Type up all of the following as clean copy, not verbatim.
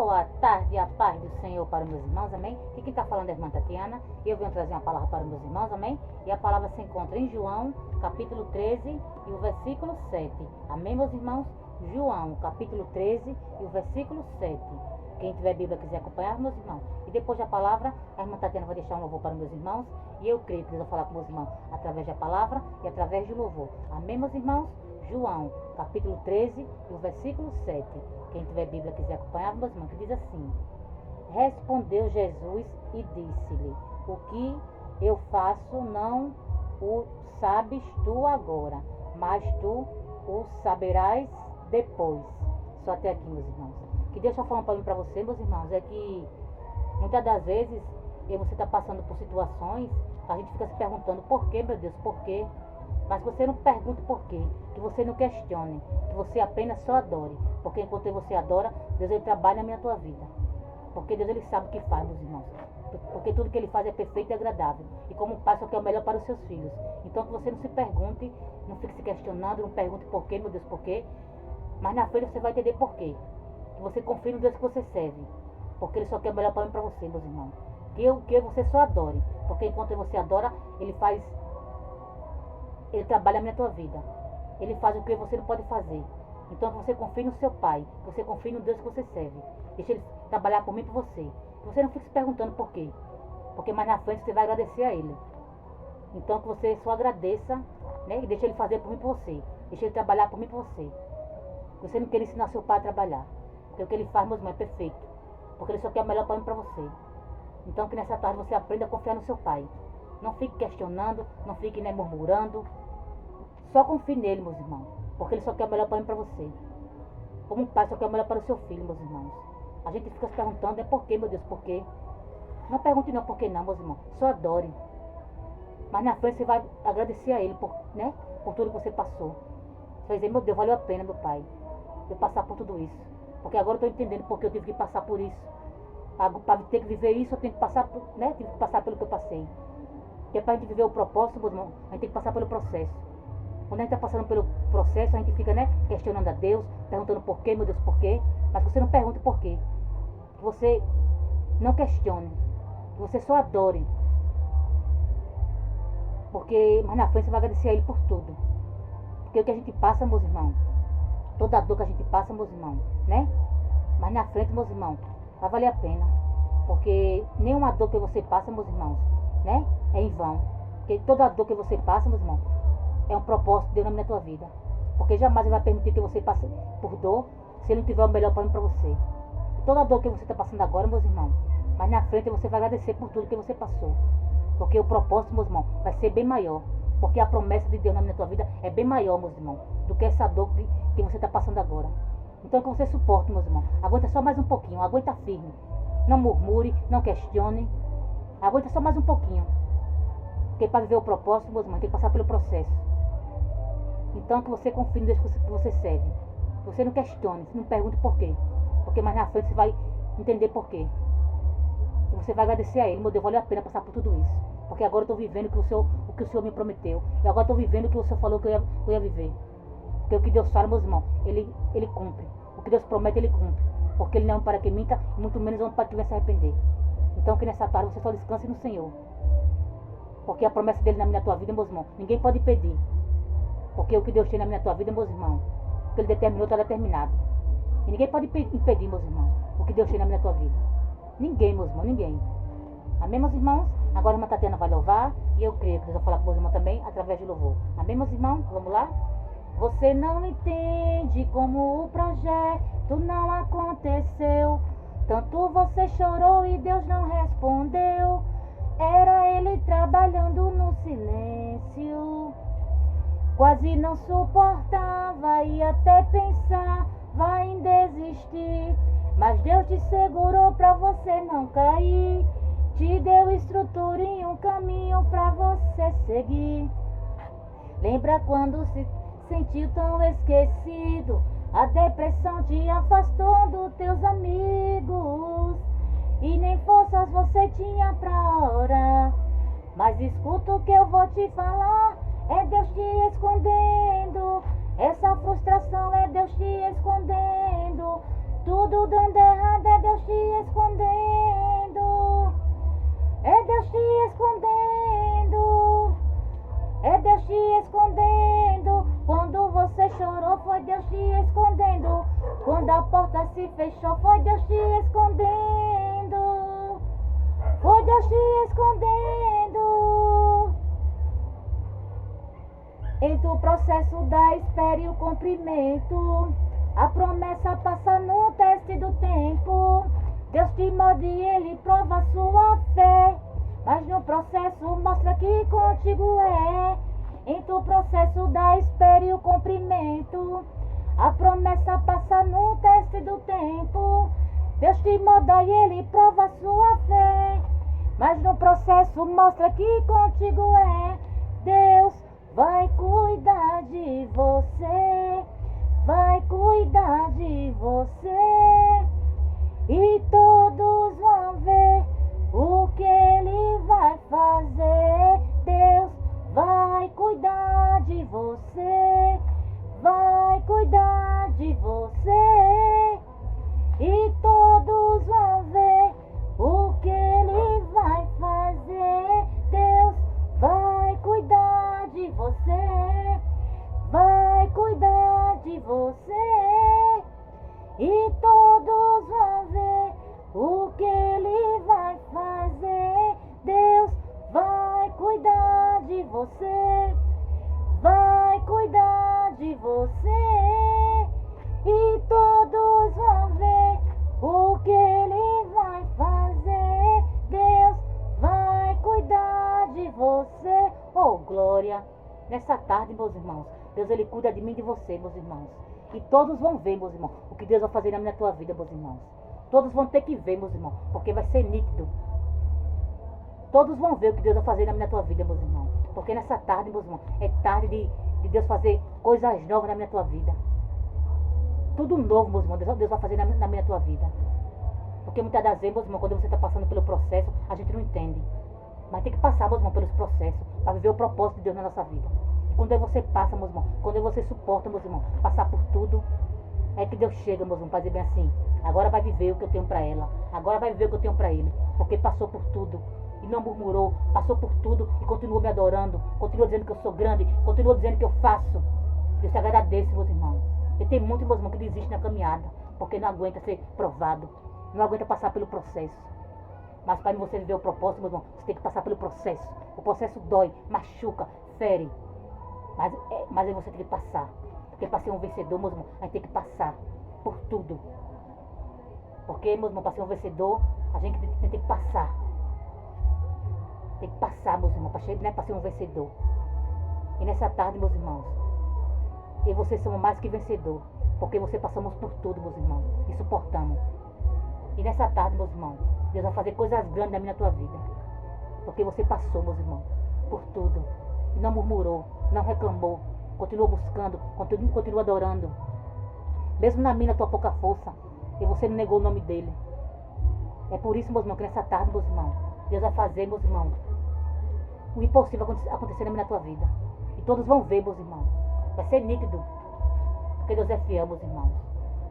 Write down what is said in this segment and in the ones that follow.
Boa tarde, a paz do Senhor para os meus irmãos, amém? Aqui quem está falando é a irmã Tatiana, e eu venho trazer uma palavra para os meus irmãos, amém? E a palavra se encontra em João, capítulo 13 e o versículo 7, amém, meus irmãos? João, capítulo 13 e o versículo 7. Quem tiver Bíblia quiser acompanhar, meus irmãos. E depois da palavra, a irmã Tatiana vai deixar um louvor para os meus irmãos, e eu creio que Deus vai falar com os meus irmãos através da palavra e através do louvor, amém, meus irmãos? João, capítulo 13 e o versículo 7. Quem tiver Bíblia quiser acompanhar, meus irmãos, que diz assim: Respondeu Jesus e disse-lhe: O que eu faço não o sabes tu agora, mas tu o saberás depois. Só até aqui, meus irmãos. Que Deus está falando para mim, para você, meus irmãos, é que muitas das vezes você está passando por situações, a gente fica se perguntando por quê, meu Deus, por quê? Mas você não pergunte por quê, que você não questione, que você apenas só adore. Porque enquanto você adora, Deus ele trabalha na tua vida. Porque Deus ele sabe o que faz, meus irmãos. Porque tudo que ele faz é perfeito e agradável. E como pai só quer o melhor para os seus filhos. Então que você não se pergunte, não fique se questionando, não pergunte por quê, meu Deus, por quê. Mas na frente você vai entender por quê. Que você confie no Deus que você serve. Porque ele só quer o melhor para mim e para você, meus irmãos. Que você só adore. Porque enquanto você adora, ele trabalha na tua vida. Ele faz o que você não pode fazer. Então você confie no seu pai. Você confie no Deus que você serve. Deixa ele trabalhar por mim e por você. Você não fique se perguntando por quê. Porque mais na frente você vai agradecer a ele. Então que você só agradeça, né? E deixa ele fazer por mim e por você. Deixa ele trabalhar por mim e por você. Você não quer ensinar seu pai a trabalhar. Porque o que ele faz, meus irmãos, é perfeito. Porque ele só quer o melhor para mim e para você. Então que nessa tarde você aprenda a confiar no seu pai. Não fique questionando, não fique murmurando. Só confie nele, meus irmãos. Porque ele só quer o melhor para mim e para você. Como um pai só quer o melhor para o seu filho, meus irmãos. A gente fica se perguntando, por quê, meu Deus, por quê? Não pergunte não por quê não, meus irmãos. Só adore. Mas na frente você vai agradecer a ele, por tudo que você passou. Você vai dizer, meu Deus, valeu a pena, meu pai, eu passar por tudo isso. Porque agora eu estou entendendo porque eu tive que passar por isso. Para ter que viver isso, eu tenho que passar, tive que passar pelo que eu passei. Porque para a gente viver o propósito, meus irmãos, a gente tem que passar pelo processo. Quando a gente está passando pelo processo, a gente fica, questionando a Deus, perguntando por quê, meu Deus, por quê. Mas você não pergunte por quê. Que você não questione. Que você só adore. Porque mais na frente você vai agradecer a Ele por tudo. Porque o que a gente passa, meus irmãos, toda a dor que a gente passa, meus irmãos, mas na frente, meus irmãos, vai valer a pena. Porque nenhuma dor que você passa, meus irmãos, é em vão. Porque toda a dor que você passa, meus irmãos, é um propósito de Deus na tua vida. Porque jamais Ele vai permitir que você passe por dor se Ele não tiver o melhor para mim para você. E toda a dor que você está passando agora, meus irmãos, mas na frente você vai agradecer por tudo que você passou. Porque o propósito, meus irmãos, vai ser bem maior. Porque a promessa de Deus na tua vida é bem maior, meus irmãos, do que essa dor que você está passando agora. Então que você suporte, meus irmãos. Aguenta só mais um pouquinho, aguenta firme. Não murmure, não questione. Aguenta só mais um pouquinho. Porque para viver o propósito, meus irmãos, tem que passar pelo processo. Então que você confie no Deus que você serve. Você não questione, você não pergunte por quê. Porque mais na frente você vai entender por quê. E você vai agradecer a Ele. Meu Deus, valeu a pena passar por tudo isso. Porque agora eu estou vivendo o que o Senhor me prometeu. E agora estou vivendo o que o Senhor falou que eu ia viver. Porque o que Deus fala, meus irmãos, Ele cumpre. O que Deus promete, Ele cumpre. Porque Ele não é um para que minta, e muito menos é um para que venha se arrepender. Então que nessa tarde você só descanse no Senhor. Porque a promessa dele na tua vida, meus irmãos, ninguém pode impedir. Porque o que Deus tem na tua vida, meus irmãos, o que Ele determinou está determinado. E ninguém pode impedir, meus irmãos, o que Deus tem na tua vida. Ninguém, meus irmãos, ninguém. Amém, meus irmãos? Agora a irmã Tatiana vai louvar. E eu creio que Deus vai falar com meus irmãos também, através de louvor. Amém, meus irmãos? Vamos lá? Você não entende como o projeto não aconteceu. Tanto você chorou e Deus não respondeu. Era Ele trabalhando no silêncio. Quase não suportava e até pensava em desistir. Mas Deus te segurou pra você não cair. Te deu estrutura e um caminho pra você seguir. Lembra quando se sentiu tão esquecido? A depressão te afastou dos teus amigos. E nem forças você tinha pra orar. Mas escuta o que eu vou te falar. É Deus te escondendo. Essa frustração é Deus te escondendo. Tudo dando errado é Deus te escondendo. É Deus te escondendo. É Deus te escondendo. Quando você chorou, foi Deus te escondendo. Quando a porta se fechou, foi Deus te escondendo. Foi Deus te escondendo. Entre o processo da espera e o cumprimento, a promessa passa no teste do tempo. Deus te molda e Ele prova a sua fé, mas no processo mostra que contigo é. Entre o processo da espera e o cumprimento, a promessa passa no teste do tempo. Deus te molda e Ele prova a sua fé, mas no processo mostra que contigo é. Deus vai cuidar de você, vai cuidar de você, e todos vão ver o que Ele vai fazer. Deus vai cuidar de você, vai cuidar de você, e todos vão ver o que Ele vai fazer. Deus vai cuidar de você, vai cuidar de você, e todos vão ver o que Ele vai fazer. Deus vai cuidar de você, vai cuidar de você, e todos vão ver o que Ele vai fazer. Deus vai cuidar de você. Oh, glória! Nessa tarde, meus irmãos, Deus, Ele cuida de mim e de você, meus irmãos. E todos vão ver, meus irmãos, o que Deus vai fazer na minha tua vida, meus irmãos. Todos vão ter que ver, meus irmãos, porque vai ser nítido. Todos vão ver o que Deus vai fazer na minha tua vida, meus irmãos. Porque nessa tarde, meus irmãos, é tarde de Deus fazer coisas novas na minha tua vida. Tudo novo, meus irmãos, Deus vai fazer na minha tua vida. Porque muitas das vezes, meus irmãos, quando você está passando pelo processo, a gente não entende. Mas tem que passar, meus irmãos, pelos processos, para viver o propósito de Deus na nossa vida. E quando você passa, meus irmãos, quando você suporta, meus irmãos, passar por tudo, é que Deus chega, meus irmãos, para dizer bem assim: agora vai viver o que eu tenho para ela, agora vai viver o que eu tenho para ele. Porque passou por tudo e não murmurou, passou por tudo e continua me adorando, continua dizendo que eu sou grande, continua dizendo que eu faço. Deus te agradece, meus irmãos. E tem muitos, meus irmãos, que desistem na caminhada, porque não aguenta ser provado, não aguenta passar pelo processo. Mas para você viver o propósito, meu irmão, você tem que passar pelo processo. O processo dói, machuca, fere. Mas aí você tem que passar. Porque para ser um vencedor, meu irmão, a gente tem que passar por tudo. Porque, meu irmão, para ser um vencedor, a gente tem que passar. Tem que passar, meus irmãos, para ser um vencedor. E nessa tarde, meus irmãos, eu e vocês somos mais que vencedor. Porque você passamos por tudo, meus irmãos, e suportamos. E nessa tarde, meus irmãos, Deus vai fazer coisas grandes na minha tua vida. Porque você passou, meus irmãos, por tudo. E não murmurou, não reclamou. Continuou buscando, continuou adorando. Mesmo na minha tua pouca força. E você não negou o nome dele. É por isso, meus irmãos, que nessa tarde, meus irmãos, Deus vai fazer, meus irmãos, o impossível acontecer na minha tua vida. E todos vão ver, meus irmãos. Vai ser nítido. Porque Deus é fiel, meus irmãos.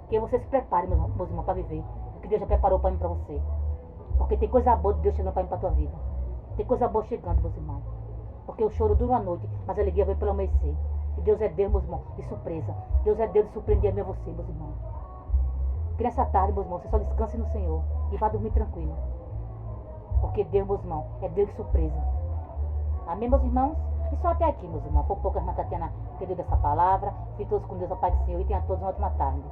Que você se prepare, meus irmãos, para viver o que Deus já preparou para mim e para você. Porque tem coisa boa de Deus chegando para mim e para a tua vida. Tem coisa boa chegando, meus irmãos. Porque o choro dura uma noite, mas a alegria vem pelo amanhecer. E Deus é Deus, meus irmãos, de surpresa. Deus é Deus de surpreender a mim e a você, meus irmãos. Que nessa tarde, meus irmãos, você só descanse no Senhor e vá dormir tranquilo. Porque Deus, meus irmãos, é Deus de surpresa. Amém, meus irmãos? E só até aqui, meus irmãos. Foi pouco a irmã Tatiana entendeu dessa palavra. Fiquem todos com Deus, ó Pai do Senhor, e tenham todos uma ótima tarde.